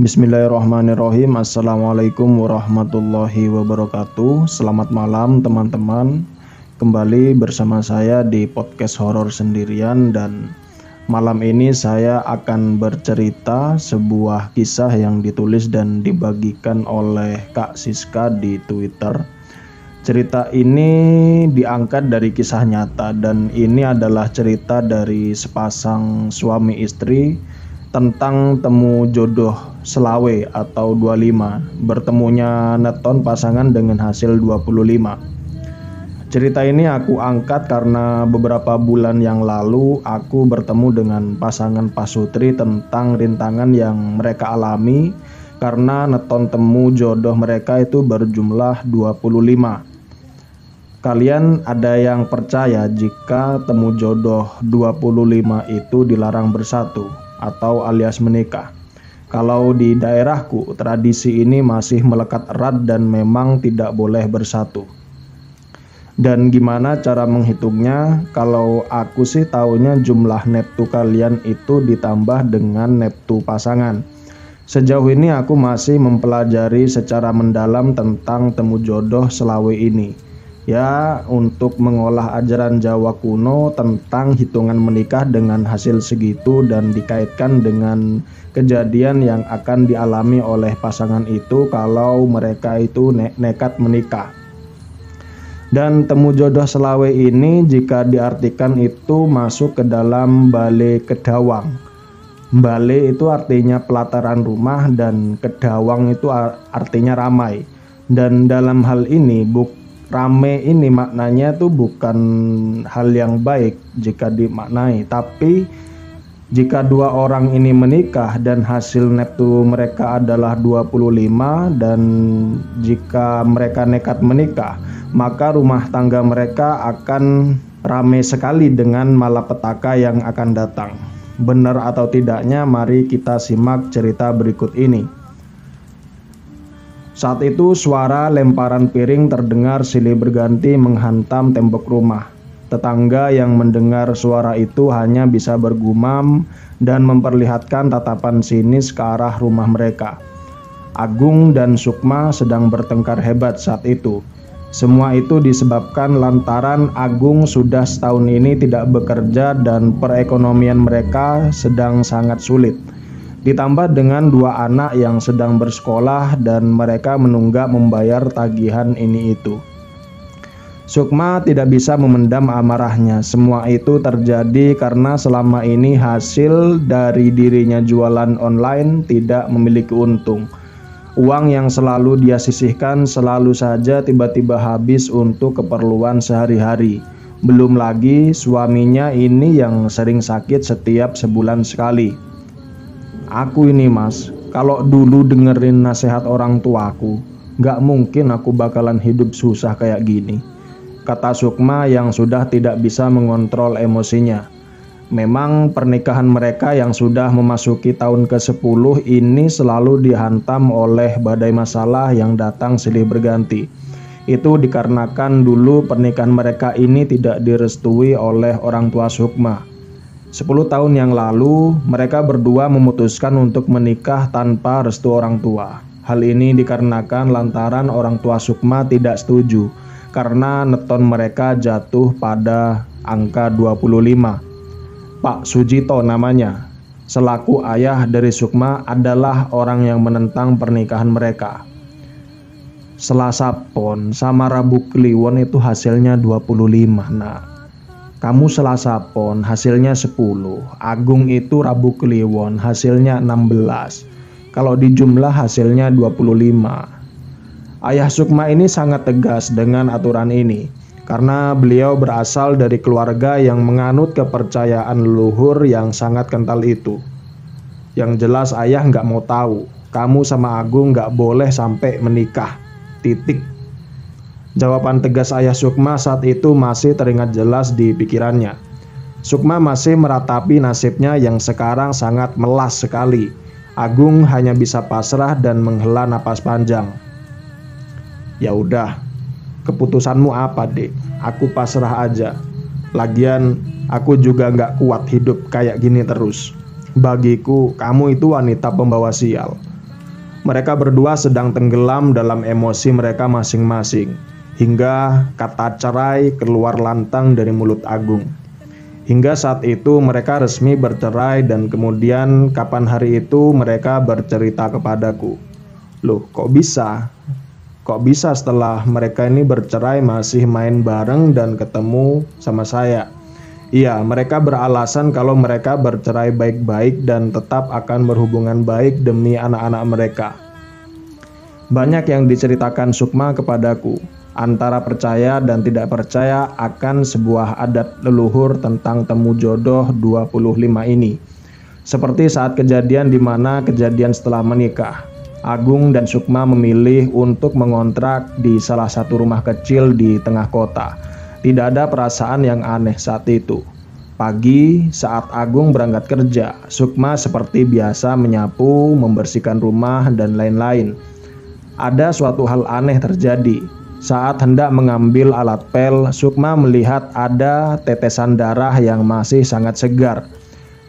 Bismillahirrahmanirrahim. Assalamualaikum warahmatullahi wabarakatuh. Selamat malam teman-teman. Kembali bersama saya di podcast horor sendirian, dan malam ini saya akan bercerita sebuah kisah yang ditulis dan dibagikan oleh Kak Siska di Twitter. Cerita ini diangkat dari kisah nyata, dan ini adalah cerita dari sepasang suami istri tentang temu jodoh selawe atau 25, bertemunya neton pasangan dengan hasil 25. Cerita ini aku angkat karena beberapa bulan yang lalu aku bertemu dengan pasangan pasutri tentang rintangan yang mereka alami karena neton temu jodoh mereka itu berjumlah 25. Kalian ada yang percaya jika temu jodoh 25 itu dilarang bersatu atau alias menikah? Kalau di daerahku, tradisi ini masih melekat erat dan memang tidak boleh bersatu. Dan gimana cara menghitungnya? Kalau aku sih taunya jumlah neptu kalian itu ditambah dengan neptu pasangan. Sejauh ini aku masih mempelajari secara mendalam tentang temu jodoh selawe ini. Ya, untuk mengolah ajaran Jawa kuno tentang hitungan menikah dengan hasil segitu dan dikaitkan dengan kejadian yang akan dialami oleh pasangan itu kalau mereka itu nekat menikah. Dan temu jodoh selawe ini jika diartikan itu masuk ke dalam bale kedawang. Bale itu artinya pelataran rumah dan kedawang itu artinya ramai. Dan dalam hal ini rame ini maknanya tuh bukan hal yang baik jika dimaknai, tapi jika dua orang ini menikah dan hasil neptu mereka adalah 25, dan jika mereka nekat menikah, maka rumah tangga mereka akan rame sekali dengan malapetaka yang akan datang. Benar atau tidaknya, mari kita simak cerita berikut ini. Saat itu suara lemparan piring terdengar silih berganti menghantam tembok rumah. Tetangga yang mendengar suara itu hanya bisa bergumam dan memperlihatkan tatapan sinis ke arah rumah mereka. Agung dan Sukma sedang bertengkar hebat saat itu. Semua itu disebabkan lantaran Agung sudah setahun ini tidak bekerja dan perekonomian mereka sedang sangat sulit. Ditambah dengan dua anak yang sedang bersekolah dan mereka menunggak membayar tagihan ini itu. Sukma tidak bisa memendam amarahnya. Semua itu terjadi karena selama ini hasil dari dirinya jualan online tidak memiliki untung. Uang yang selalu dia sisihkan selalu saja tiba-tiba habis untuk keperluan sehari-hari. Belum lagi suaminya ini yang sering sakit setiap sebulan sekali. Aku ini mas, kalau dulu dengerin nasihat orang tuaku, gak mungkin aku bakalan hidup susah kayak gini, kata Sukma yang sudah tidak bisa mengontrol emosinya. Memang pernikahan mereka yang sudah memasuki tahun ke-10 ini selalu dihantam oleh badai masalah yang datang silih berganti. Itu dikarenakan dulu pernikahan mereka ini tidak direstui oleh orang tua Sukma. 10 tahun yang lalu, mereka berdua memutuskan untuk menikah tanpa restu orang tua. Hal ini dikarenakan lantaran orang tua Sukma tidak setuju, karena neton mereka jatuh pada angka 25. Pak Sujito namanya, selaku ayah dari Sukma adalah orang yang menentang pernikahan mereka. Selasa Pon sama Rabu Kliwon itu hasilnya 25, nak. Kamu Selasa Pon hasilnya 10, Agung itu Rabu Kliwon hasilnya 16. Kalau dijumlah hasilnya 25. Ayah Sukma ini sangat tegas dengan aturan ini karena beliau berasal dari keluarga yang menganut kepercayaan leluhur yang sangat kental itu. Yang jelas ayah nggak mau tahu, kamu sama Agung nggak boleh sampai menikah. Titik. Jawaban tegas ayah Sukma saat itu masih teringat jelas di pikirannya. Sukma masih meratapi nasibnya yang sekarang sangat melas sekali. Agung hanya bisa pasrah dan menghela napas panjang. Ya udah, keputusanmu apa, Dek? Aku pasrah aja. Lagian aku juga nggak kuat hidup kayak gini terus. Bagiku kamu itu wanita pembawa sial. Mereka berdua sedang tenggelam dalam emosi mereka masing-masing, hingga kata cerai keluar lantang dari mulut Agung. Hingga saat itu mereka resmi bercerai, dan kemudian kapan hari itu mereka bercerita kepadaku. Loh, kok bisa? Kok bisa setelah mereka ini bercerai masih main bareng dan ketemu sama saya? Iya, mereka beralasan kalau mereka bercerai baik-baik dan tetap akan berhubungan baik demi anak-anak mereka. Banyak yang diceritakan Sukma kepadaku, antara percaya dan tidak percaya akan sebuah adat leluhur tentang temu jodoh 25 ini. Seperti saat kejadian di mana kejadian setelah menikah, Agung dan Sukma memilih untuk mengontrak di salah satu rumah kecil di tengah kota. Tidak ada perasaan yang aneh saat itu. Pagi saat Agung berangkat kerja, Sukma seperti biasa menyapu, membersihkan rumah, dan lain-lain. Ada suatu hal aneh terjadi. Saat hendak mengambil alat pel, Sukma melihat ada tetesan darah yang masih sangat segar.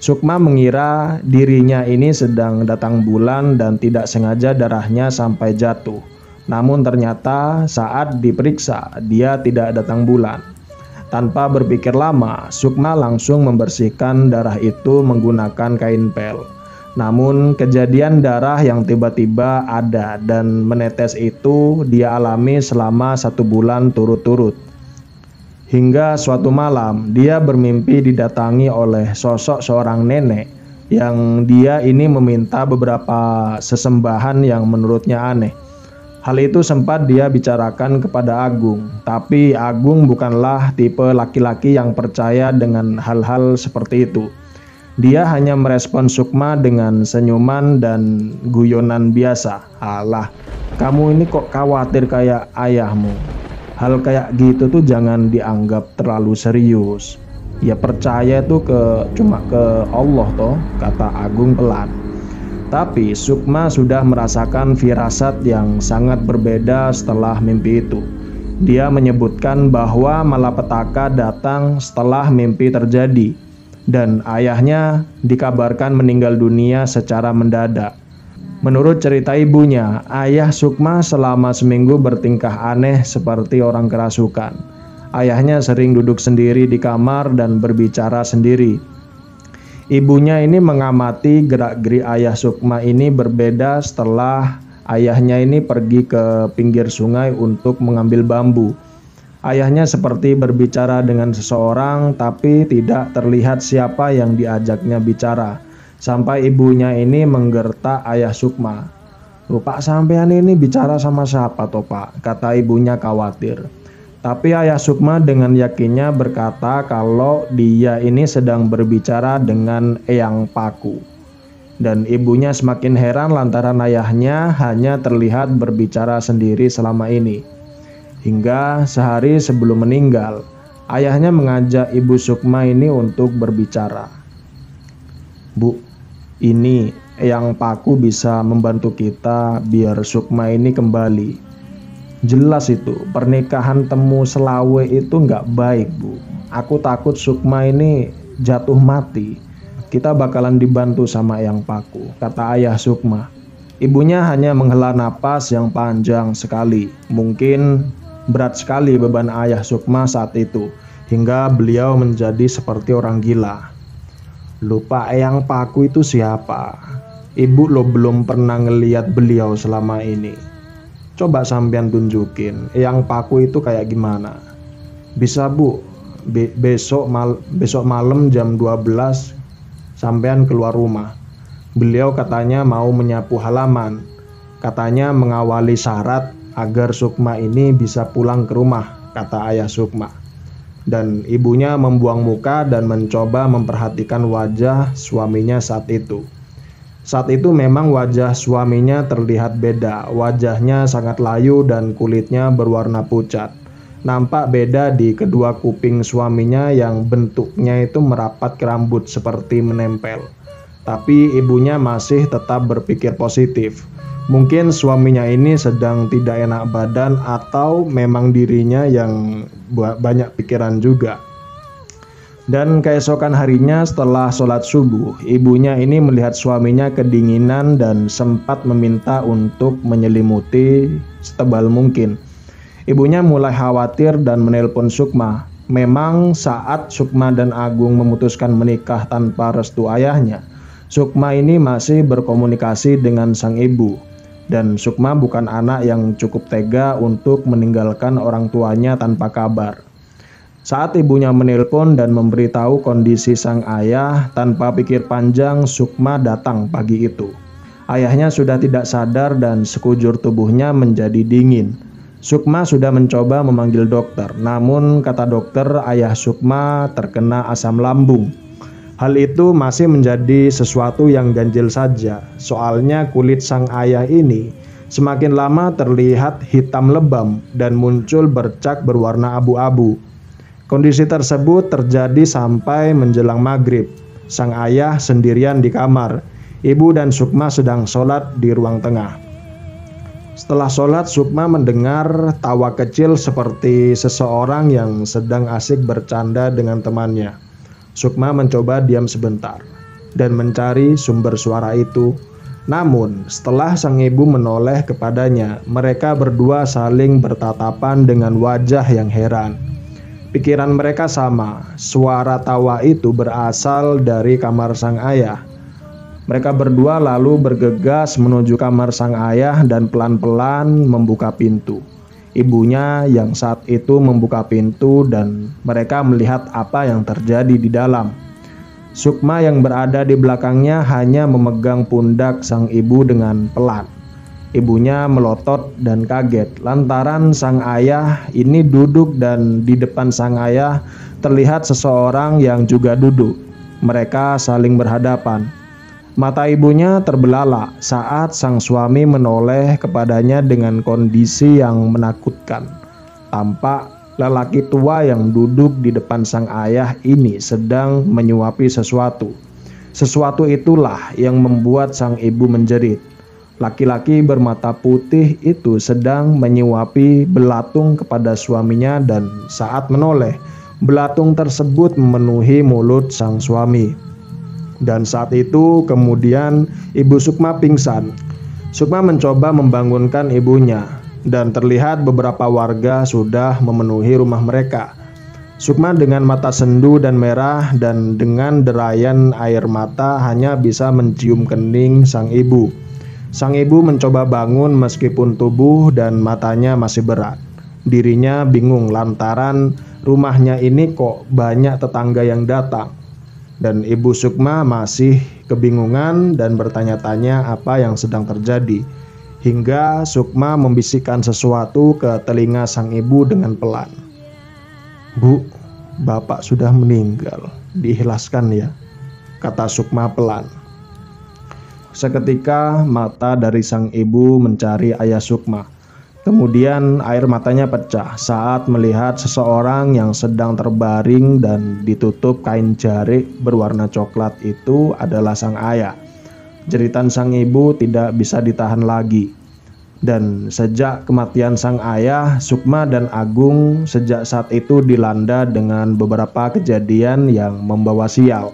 Sukma mengira dirinya ini sedang datang bulan dan tidak sengaja darahnya sampai jatuh. Namun ternyata saat diperiksa dia tidak datang bulan. Tanpa berpikir lama, Sukma langsung membersihkan darah itu menggunakan kain pel. Namun kejadian darah yang tiba-tiba ada dan menetes itu dia alami selama 1 bulan turut-turut. Hingga suatu malam dia bermimpi didatangi oleh sosok seorang nenek yang dia ini meminta beberapa sesembahan yang menurutnya aneh. Hal itu sempat dia bicarakan kepada Agung, tapi Agung bukanlah tipe laki-laki yang percaya dengan hal-hal seperti itu. Dia hanya merespon Sukma dengan senyuman dan guyonan biasa. Alah, kamu ini kok khawatir kayak ayahmu? Hal kayak gitu tuh jangan dianggap terlalu serius. Ya percaya tuh cuma ke Allah toh, kata Agung pelan. Tapi Sukma sudah merasakan firasat yang sangat berbeda setelah mimpi itu. Dia menyebutkan bahwa malapetaka datang setelah mimpi terjadi, dan ayahnya dikabarkan meninggal dunia secara mendadak. Menurut cerita ibunya, ayah Sukma selama seminggu bertingkah aneh seperti orang kerasukan. Ayahnya sering duduk sendiri di kamar dan berbicara sendiri. Ibunya ini mengamati gerak-gerik ayah Sukma ini berbeda setelah ayahnya ini pergi ke pinggir sungai untuk mengambil bambu. Ayahnya seperti berbicara dengan seseorang, tapi tidak terlihat siapa yang diajaknya bicara. Sampai ibunya ini menggertak ayah Sukma. "Loh Pak, sampean ini bicara sama siapa toh Pak?" kata ibunya khawatir. Tapi ayah Sukma dengan yakinnya berkata kalau dia ini sedang berbicara dengan Eyang Paku. Dan ibunya semakin heran lantaran ayahnya hanya terlihat berbicara sendiri selama ini. Hingga sehari sebelum meninggal, ayahnya mengajak ibu Sukma ini untuk berbicara. "Bu, ini Eyang Paku bisa membantu kita biar Sukma ini kembali. Jelas itu, pernikahan temu selawe itu nggak baik Bu. Aku takut Sukma ini jatuh mati. Kita bakalan dibantu sama Eyang Paku," kata ayah Sukma. Ibunya hanya menghela napas yang panjang sekali. Mungkin berat sekali beban ayah Sukma saat itu, hingga beliau menjadi seperti orang gila. "Lupa Eyang Paku itu siapa? Ibu lo belum pernah ngeliat beliau selama ini. Coba sampean tunjukin Eyang Paku itu kayak gimana." "Bisa Bu, besok malam jam 12 sampean keluar rumah. Beliau katanya mau menyapu halaman. Katanya mengawali syarat agar Sukma ini bisa pulang ke rumah," kata ayah Sukma. Dan ibunya membuang muka dan mencoba memperhatikan wajah suaminya saat itu. Saat itu memang wajah suaminya terlihat beda. Wajahnya sangat layu dan kulitnya berwarna pucat. Nampak beda di kedua kuping suaminya yang bentuknya itu merapat ke rambut seperti menempel. Tapi ibunya masih tetap berpikir positif. Mungkin suaminya ini sedang tidak enak badan atau memang dirinya yang banyak pikiran juga. Dan keesokan harinya setelah sholat subuh, ibunya ini melihat suaminya kedinginan dan sempat meminta untuk menyelimuti setebal mungkin. Ibunya mulai khawatir dan menelpon Sukma. Memang saat Sukma dan Agung memutuskan menikah tanpa restu ayahnya, Sukma ini masih berkomunikasi dengan sang ibu. Dan Sukma bukan anak yang cukup tega untuk meninggalkan orang tuanya tanpa kabar. Saat ibunya menelpon dan memberitahu kondisi sang ayah, tanpa pikir panjang Sukma datang pagi itu. Ayahnya sudah tidak sadar dan sekujur tubuhnya menjadi dingin. Sukma sudah mencoba memanggil dokter, namun kata dokter ayah Sukma terkena asam lambung. Hal itu masih menjadi sesuatu yang ganjil saja, soalnya kulit sang ayah ini semakin lama terlihat hitam lebam dan muncul bercak berwarna abu-abu. Kondisi tersebut terjadi sampai menjelang maghrib. Sang ayah sendirian di kamar. Ibu dan Sukma sedang sholat di ruang tengah. Setelah sholat, Sukma mendengar tawa kecil seperti seseorang yang sedang asik bercanda dengan temannya. Sukma mencoba diam sebentar dan mencari sumber suara itu. Namun, setelah sang ibu menoleh kepadanya, mereka berdua saling bertatapan dengan wajah yang heran. Pikiran mereka sama, suara tawa itu berasal dari kamar sang ayah. Mereka berdua lalu bergegas menuju kamar sang ayah dan pelan-pelan membuka pintu. Ibunya yang saat itu membuka pintu dan mereka melihat apa yang terjadi di dalam. Sukma yang berada di belakangnya hanya memegang pundak sang ibu dengan pelan. Ibunya melotot dan kaget lantaran sang ayah ini duduk dan di depan sang ayah terlihat seseorang yang juga duduk. Mereka saling berhadapan. Mata ibunya terbelalak saat sang suami menoleh kepadanya dengan kondisi yang menakutkan. Tampak lelaki tua yang duduk di depan sang ayah ini sedang menyuapi sesuatu. Sesuatu itulah yang membuat sang ibu menjerit. Laki-laki bermata putih itu sedang menyuapi belatung kepada suaminya dan saat menoleh, belatung tersebut memenuhi mulut sang suami. Dan saat itu kemudian ibu Sukma pingsan. Sukma mencoba membangunkan ibunya dan terlihat beberapa warga sudah memenuhi rumah mereka. Sukma dengan mata sendu dan merah dan dengan derayan air mata hanya bisa mencium kening sang ibu. Sang ibu mencoba bangun meskipun tubuh dan matanya masih berat. Dirinya bingung lantaran rumahnya ini kok banyak tetangga yang datang. Dan ibu Sukma masih kebingungan dan bertanya-tanya apa yang sedang terjadi. Hingga Sukma membisikkan sesuatu ke telinga sang ibu dengan pelan. "Bu, bapak sudah meninggal, diikhlaskan ya," kata Sukma pelan. Seketika mata dari sang ibu mencari ayah Sukma. Kemudian air matanya pecah saat melihat seseorang yang sedang terbaring dan ditutup kain jarik berwarna coklat itu adalah sang ayah. Jeritan sang ibu tidak bisa ditahan lagi. Dan sejak kematian sang ayah, Sukma dan Agung sejak saat itu dilanda dengan beberapa kejadian yang membawa sial.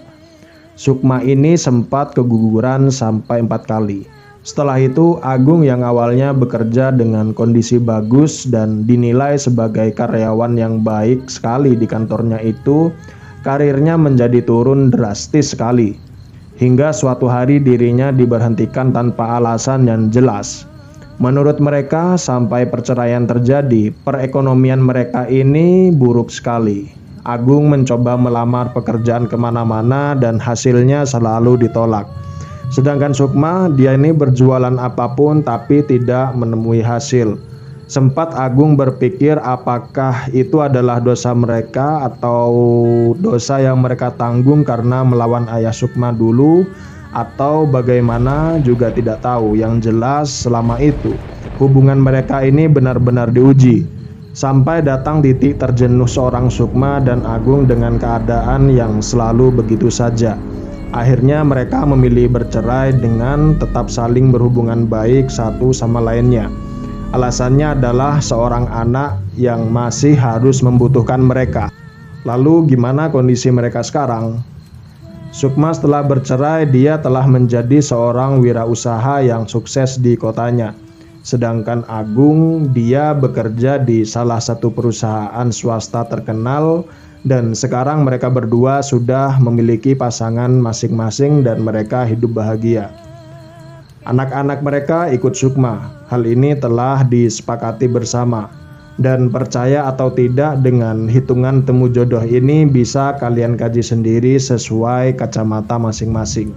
Sukma ini sempat keguguran sampai 4 kali. Setelah itu, Agung yang awalnya bekerja dengan kondisi bagus dan dinilai sebagai karyawan yang baik sekali di kantornya itu, karirnya menjadi turun drastis sekali. Hingga suatu hari dirinya diberhentikan tanpa alasan yang jelas. Menurut mereka, sampai perceraian terjadi, perekonomian mereka ini buruk sekali. Agung mencoba melamar pekerjaan kemana-mana dan hasilnya selalu ditolak. Sedangkan Sukma, dia ini berjualan apapun tapi tidak menemui hasil. Sempat Agung berpikir apakah itu adalah dosa mereka atau dosa yang mereka tanggung karena melawan ayah Sukma dulu, atau bagaimana juga tidak tahu. Yang jelas selama itu hubungan mereka ini benar-benar diuji. Sampai datang titik terjenuh seorang Sukma dan Agung dengan keadaan yang selalu begitu saja. Akhirnya mereka memilih bercerai dengan tetap saling berhubungan baik satu sama lainnya. Alasannya adalah seorang anak yang masih harus membutuhkan mereka. Lalu gimana kondisi mereka sekarang? Sukma setelah bercerai, dia telah menjadi seorang wirausaha yang sukses di kotanya. Sedangkan Agung, dia bekerja di salah satu perusahaan swasta terkenal, dan sekarang mereka berdua sudah memiliki pasangan masing-masing dan mereka hidup bahagia. Anak-anak mereka ikut Sukma. Hal ini telah disepakati bersama. Dan percaya atau tidak, dengan hitungan temu jodoh ini bisa kalian kaji sendiri sesuai kacamata masing-masing.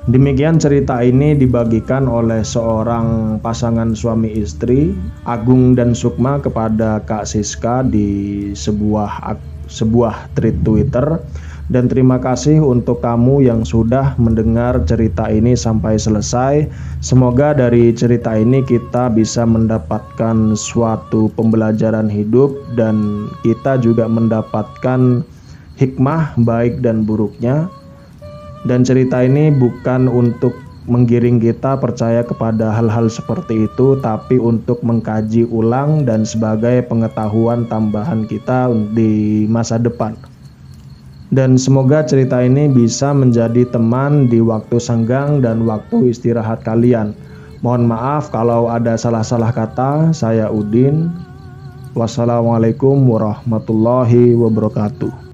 Demikian cerita ini dibagikan oleh seorang pasangan suami istri, Agung dan Sukma, kepada Kak Siska di sebuah thread Twitter. Dan terima kasih untuk kamu yang sudah mendengar cerita ini sampai selesai. Semoga dari cerita ini kita bisa mendapatkan suatu pembelajaran hidup dan kita juga mendapatkan hikmah baik dan buruknya. Dan cerita ini bukan untuk menggiring kita percaya kepada hal-hal seperti itu, tapi untuk mengkaji ulang dan sebagai pengetahuan tambahan kita di masa depan. Dan semoga cerita ini bisa menjadi teman di waktu senggang dan waktu istirahat kalian. Mohon maaf kalau ada salah-salah kata. Saya Udin. Wassalamualaikum warahmatullahi wabarakatuh.